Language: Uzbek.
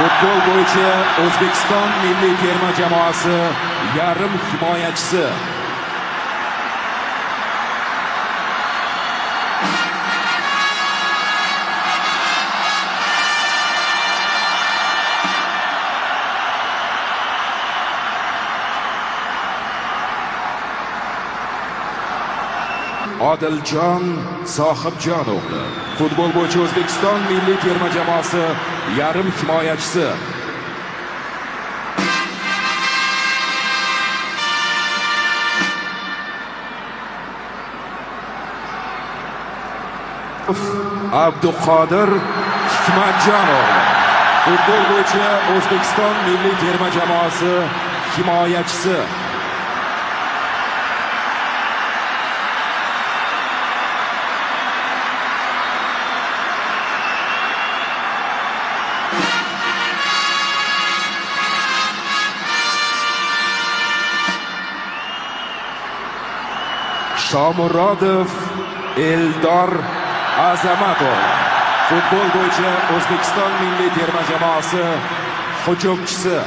Futbol bo'yicha O'zbekiston milliy terma jamoasi yarim himoyachisi. Odiljon Sohibjonovni futbol bo'yicha O'zbekiston milliy terma jamoasi yarim himoyachisi. Abduqodir Hikmatjonov futbol bo'yicha O'zbekiston milliy terma jamoasi himoyachisi. Shomurodov Eldor Azamatov futbol bo'yicha O'zbekiston milliy terma jamoasi hujumchisi.